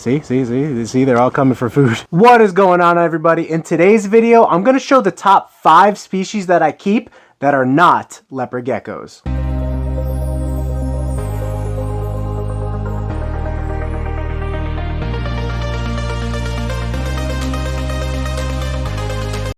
See, they're all coming for food. What is going on, everybody? In today's video, I'm going to show the top 5 species that I keep that are not leopard geckos.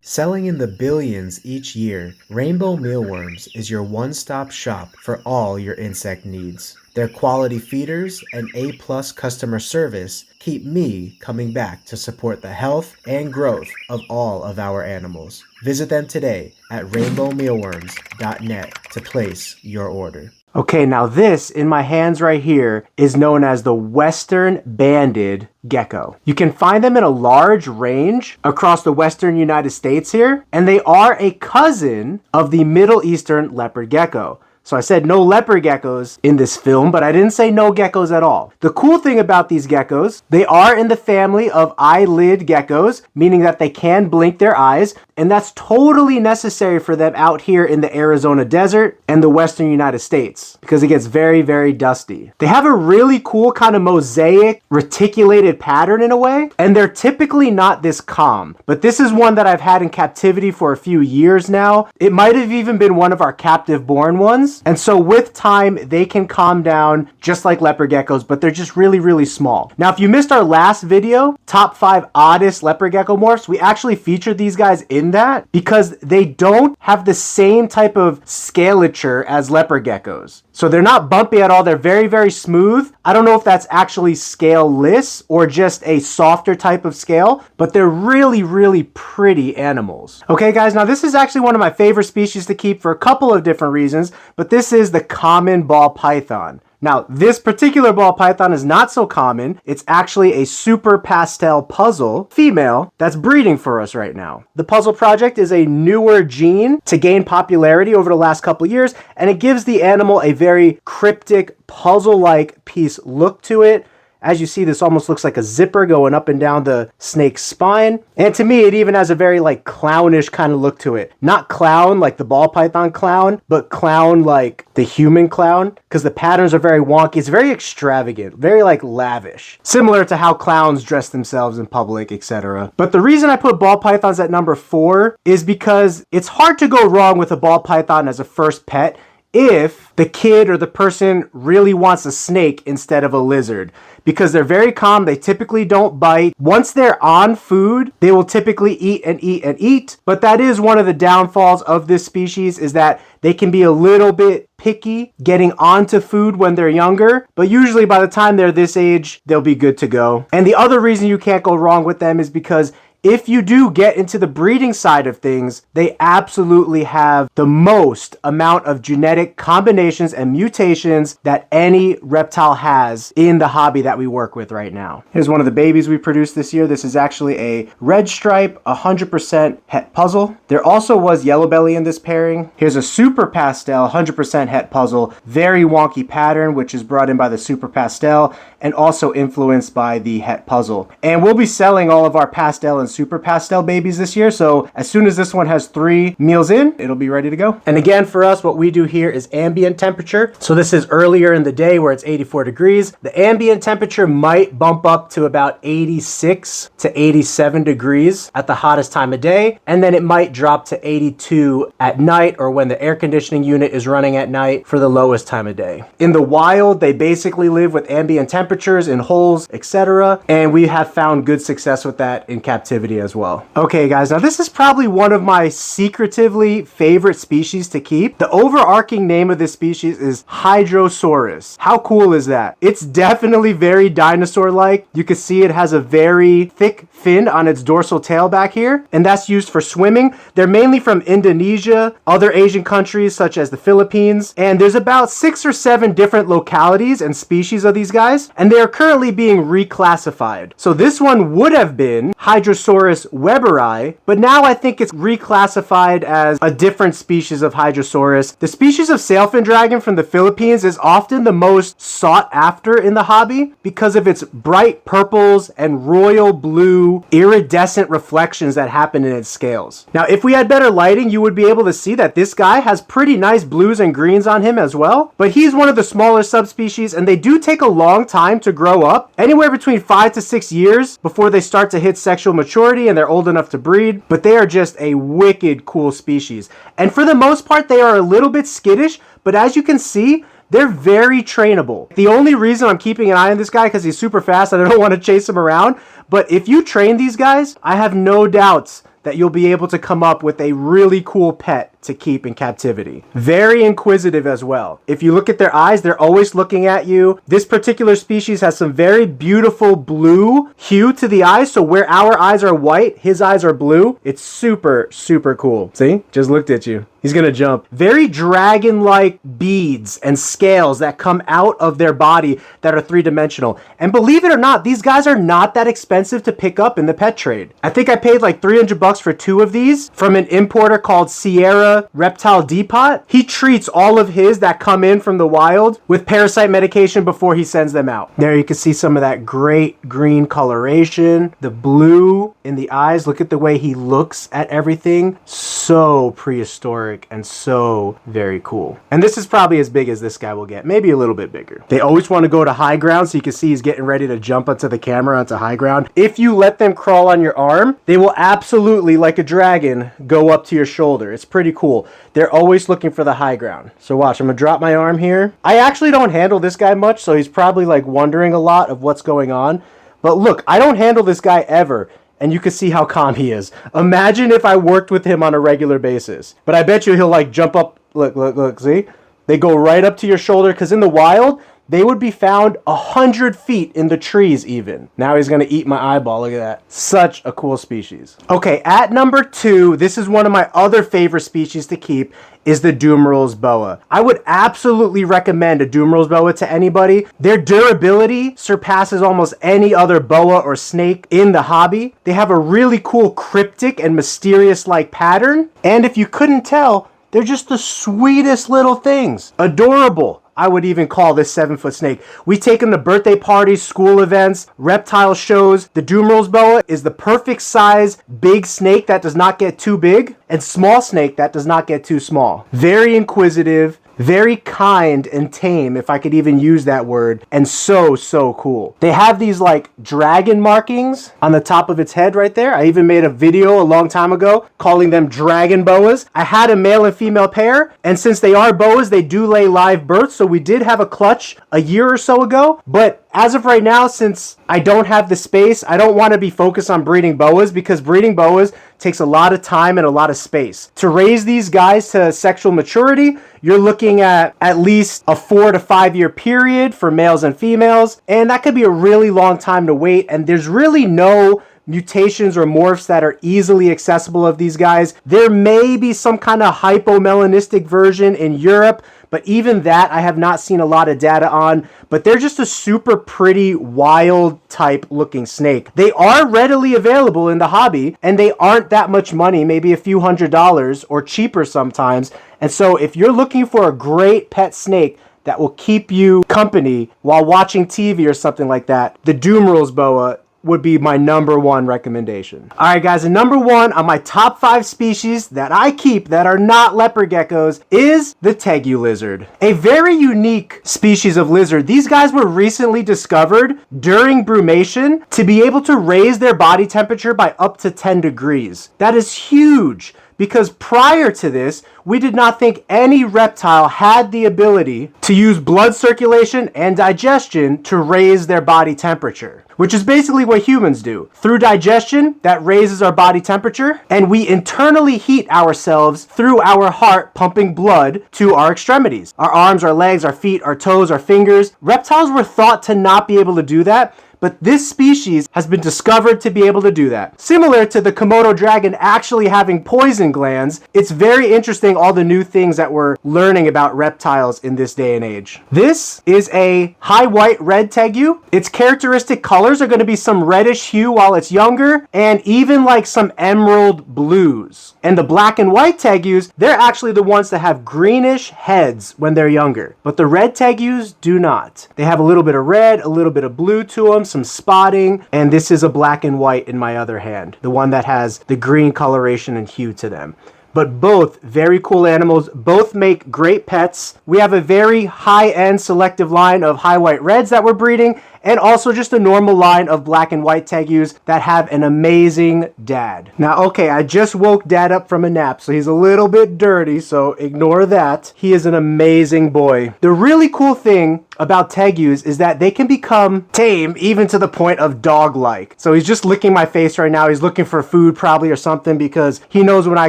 Selling in the billions each year, Rainbow Mealworms is your one-stop shop for all your insect needs. Their quality feeders and A+ customer service keep me coming back to support the health and growth of all of our animals. Visit them today at rainbowmealworms.net to place your order. Okay, now this in my hands right here is known as the Western Banded Gecko. You can find them in a large range across the western United States here, and they are a cousin of the Middle Eastern leopard gecko. So I said no leopard geckos in this film, but I didn't say no geckos at all. The cool thing about these geckos, they are in the family of eyelid geckos, meaning that they can blink their eyes, and that's totally necessary for them out here in the Arizona desert and the western United States because it gets very, very dusty. They have a really cool kind of mosaic reticulated pattern in a way, and they're typically not this calm, but this is one that I've had in captivity for a few years now. It might have even been one of our captive born ones. And so with time, they can calm down just like leopard geckos, but they're just really, really small. Now, if you missed our last video, top 5 oddest leopard gecko morphs, we actually featured these guys in that because they don't have the same type of scalature as leopard geckos. So they're not bumpy at all. They're very, very smooth. I don't know if that's actually scaleless or just a softer type of scale, but they're really, really pretty animals. Okay, guys, now this is actually one of my favorite species to keep for a couple of different reasons, but this is the common ball python. Now, this particular ball python is not so common. It's actually a super pastel puzzle female that's breeding for us right now. The puzzle project is a newer gene to gain popularity over the last couple years, and it gives the animal a very cryptic puzzle-like piece look to it. As you see, this almost looks like a zipper going up and down the snake's spine. And to me, it even has a very like clownish kind of look to it. Not clown like the ball python clown, but clown like the human clown, because the patterns are very wonky. It's very extravagant, very like lavish, similar to how clowns dress themselves in public, etc. But the reason I put ball pythons at number 4 is because it's hard to go wrong with a ball python as a first pet if the kid or the person really wants a snake instead of a lizard, because they're very calm. They typically don't bite. Once they're on food, they will typically eat and eat and eat. But that is one of the downfalls of this species, is that they can be a little bit picky getting onto food when they're younger, but usually by the time they're this age, they'll be good to go. And the other reason you can't go wrong with them is because if you do get into the breeding side of things, they absolutely have the most amount of genetic combinations and mutations that any reptile has in the hobby that we work with right now. Here's one of the babies we produced this year. This is actually a red stripe, 100% het puzzle. There also was yellow belly in this pairing. Here's a super pastel, 100% het puzzle, very wonky pattern, which is brought in by the super pastel and also influenced by the het puzzle. And we'll be selling all of our pastel and super pastel babies this year, so as soon as this one has 3 meals in, it'll be ready to go. And again, for us, what we do here is ambient temperature. So this is earlier in the day where it's 84 degrees. The ambient temperature might bump up to about 86 to 87 degrees at the hottest time of day, and then it might drop to 82 at night, or when the air conditioning unit is running at night, for the lowest time of day. In the wild, they basically live with ambient temperatures in holes, etc., and we have found good success with that in captivity as well. Okay, guys, now this is probably one of my secretively favorite species to keep. The overarching name of this species is Hydrosaurus. How cool is that? It's definitely very dinosaur-like. You can see it has a very thick fin on its dorsal tail back here, and that's used for swimming. They're mainly from Indonesia, other Asian countries such as the Philippines, and there's about 6 or 7 different localities and species of these guys, and they are currently being reclassified. So this one would have been Hydrosaurus Hydrosaurus weberi, but now I think it's reclassified as a different species of Hydrosaurus. The species of Sailfin Dragon from the Philippines is often the most sought after in the hobby because of its bright purples and royal blue iridescent reflections that happen in its scales. Now, if we had better lighting, you would be able to see that this guy has pretty nice blues and greens on him as well, but he's one of the smaller subspecies, and they do take a long time to grow up, anywhere between 5 to 6 years before they start to hit sexual maturity and they're old enough to breed, but they are just a wicked cool species. And for the most part, they are a little bit skittish, but as you can see, they're very trainable. The only reason I'm keeping an eye on this guy because he's super fast and I don't want to chase him around, but if you train these guys, I have no doubts that you'll be able to come up with a really cool pet to keep in captivity. Very inquisitive as well. If you look at their eyes, they're always looking at you. This particular species has some very beautiful blue hue to the eyes. So where our eyes are white, his eyes are blue. It's super, super cool. See? Just looked at you. He's gonna jump. Very dragon-like beads and scales that come out of their body that are three-dimensional. And believe it or not, these guys are not that expensive to pick up in the pet trade. I think I paid like $300 for 2 of these from an importer called Sierra Reptile Depot. He treats all of his that come in from the wild with parasite medication before he sends them out. There you can see some of that great green coloration, the blue in the eyes. Look at the way he looks at everything. So prehistoric and so very cool. And this is probably as big as this guy will get, maybe a little bit bigger. They always want to go to high ground, so you can see he's getting ready to jump onto the camera onto high ground. If you let them crawl on your arm, they will absolutely, like a dragon, go up to your shoulder. It's pretty cool. They're always looking for the high ground. So watch, I'm gonna drop my arm here. I actually don't handle this guy much, so he's probably like wondering a lot of what's going on. But look, I don't handle this guy ever. And you can see how calm he is. Imagine if I worked with him on a regular basis. But I bet you he'll like jump up. Look, look, look, see? They go right up to your shoulder, because in the wild, they would be found 100 feet in the trees even. Now he's gonna eat my eyeball, look at that. Such a cool species. Okay, at number 2, this is one of my other favorite species to keep, is the Dumeril's boa. I would absolutely recommend a Dumeril's boa to anybody. Their durability surpasses almost any other boa or snake in the hobby. They have a really cool cryptic and mysterious-like pattern. And if you couldn't tell, they're just the sweetest little things. Adorable. I would even call this 7-foot snake. We take them to birthday parties, school events, reptile shows. The Dumeril's boa is the perfect size big snake that does not get too big, and small snake that does not get too small. Very inquisitive, very kind and tame, if I could even use that word, and so, so cool. They have these like dragon markings on the top of its head right there. I even made a video a long time ago calling them dragon boas. I had a male and female pair, and since they are boas, they do lay live births, so we did have a clutch a year or so ago, but as of right now, since I don't have the space, I don't want to be focused on breeding boas, because breeding boas takes a lot of time and a lot of space. To raise these guys to sexual maturity, you're looking at least a 4 to 5 year period for males and females, and that could be a really long time to wait, and there's really no mutations or morphs that are easily accessible of these guys. There may be some kind of hypomelanistic version in Europe, but even that I have not seen a lot of data on. But they're just a super pretty wild type looking snake. They are readily available in the hobby, and they aren't that much money, maybe a few $100s or cheaper sometimes. And so if you're looking for a great pet snake that will keep you company while watching TV or something like that, the Dumeril's boa would be my number 1 recommendation. All right, guys, and number 1 on my top 5 species that I keep that are not leopard geckos is the Tegu Lizard. A very unique species of lizard. These guys were recently discovered during brumation to be able to raise their body temperature by up to 10 degrees. That is huge, because prior to this, we did not think any reptile had the ability to use blood circulation and digestion to raise their body temperature, which is basically what humans do. Through digestion, that raises our body temperature, and we internally heat ourselves through our heart pumping blood to our extremities. Our arms, our legs, our feet, our toes, our fingers. Reptiles were thought to not be able to do that, but this species has been discovered to be able to do that. Similar to the Komodo dragon actually having poison glands, it's very interesting all the new things that we're learning about reptiles in this day and age. This is a high white red tegu. Its characteristic colors are going to be some reddish hue while it's younger, and even like some emerald blues. And the black and white tegus, they're actually the ones that have greenish heads when they're younger. But the red tegus do not. They have a little bit of red, a little bit of blue to them, some spotting, and this is a black and white in my other hand, the one that has the green coloration and hue to them. But both very cool animals, both make great pets. We have a very high-end selective line of high white reds that we're breeding, and also just a normal line of black and white tegus that have an amazing dad. Now, okay, I just woke dad up from a nap, so he's a little bit dirty, so ignore that. He is an amazing boy. The really cool thing about tegus is that they can become tame even to the point of dog-like. So he's just licking my face right now. He's looking for food probably or something because he knows when I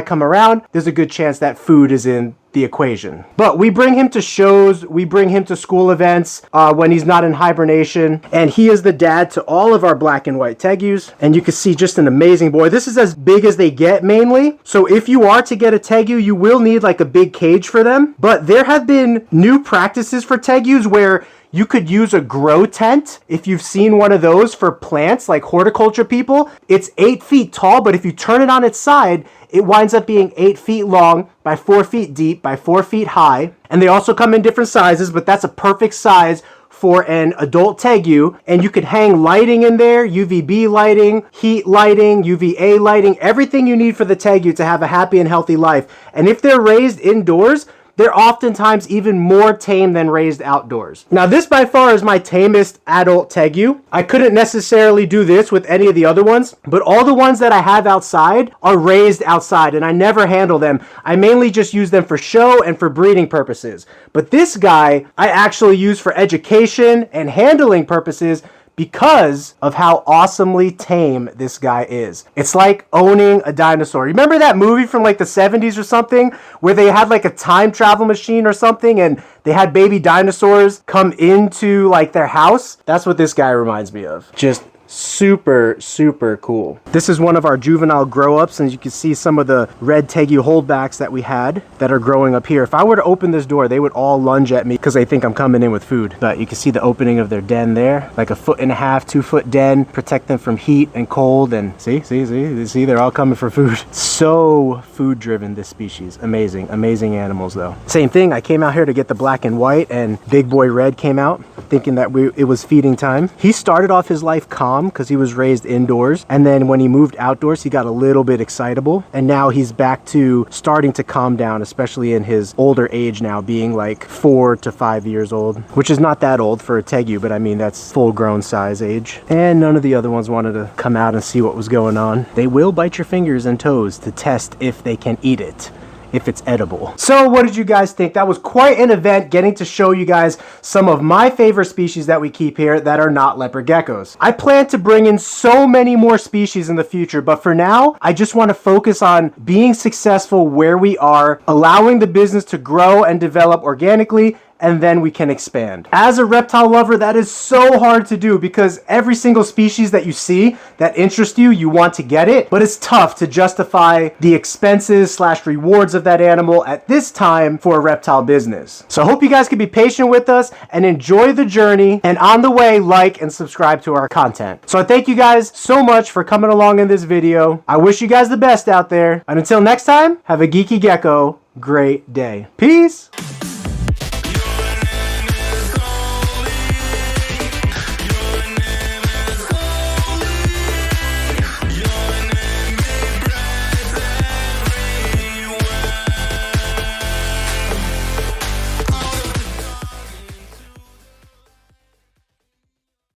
come around, there's a good chance that food is in the equation. But we bring him to shows, we bring him to school events when he's not in hibernation, and he is the dad to all of our black and white tegus, and you can see just an amazing boy. This is as big as they get mainly, so if you are to get a tegu, you will need like a big cage for them. But there have been new practices for tegus where you could use a grow tent. If you've seen one of those for plants, like horticulture people, it's 8 feet tall, but if you turn it on its side, it winds up being 8 feet long by 4 feet deep by 4 feet high. And they also come in different sizes, but that's a perfect size for an adult tegu. And you could hang lighting in there, UVB lighting, heat lighting, UVA lighting, everything you need for the tegu to have a happy and healthy life. And if they're raised indoors, they're oftentimes even more tame than raised outdoors. Now, this by far is my tamest adult tegu. I couldn't necessarily do this with any of the other ones, but all the ones that I have outside are raised outside, and I never handle them. I mainly just use them for show and for breeding purposes. But this guy, I actually use for education and handling purposes because of how awesomely tame this guy is. It's like owning a dinosaur. Remember that movie from like the 70s or something where they had like a time travel machine or something and they had baby dinosaurs come into like their house? That's what this guy reminds me of. Just super, super cool. This is one of our juvenile grow-ups, and you can see some of the red tegu holdbacks that we had that are growing up here. If I were to open this door, they would all lunge at me because they think I'm coming in with food. But you can see the opening of their den there, like a 1.5 foot, 2 foot den, protect them from heat and cold. And see, they're all coming for food. So food driven, this species. Amazing, amazing animals though. Same thing, I came out here to get the black and white, and Big Boy Red came out thinking that it was feeding time. He started off his life calm because he was raised indoors, and then when he moved outdoors he got a little bit excitable, and now he's back to starting to calm down, especially in his older age now, being like 4 to 5 years old, which is not that old for a tegu, but I mean that's full grown size age. And none of the other ones wanted to come out and see what was going on. They will bite your fingers and toes to test if they can eat it, if it's edible. So what did you guys think? That was quite an event, getting to show you guys some of my favorite species that we keep here that are not leopard geckos. I plan to bring in so many more species in the future, but for now, I just want to focus on being successful where we are, allowing the business to grow and develop organically, and then we can expand. As a reptile lover, that is so hard to do because every single species that you see that interests you, you want to get it, but it's tough to justify the expenses / rewards of that animal at this time for a reptile business. So I hope you guys can be patient with us and enjoy the journey, and on the way, like and subscribe to our content. So I thank you guys so much for coming along in this video. I wish you guys the best out there, and until next time, have a geeky gecko great day. Peace!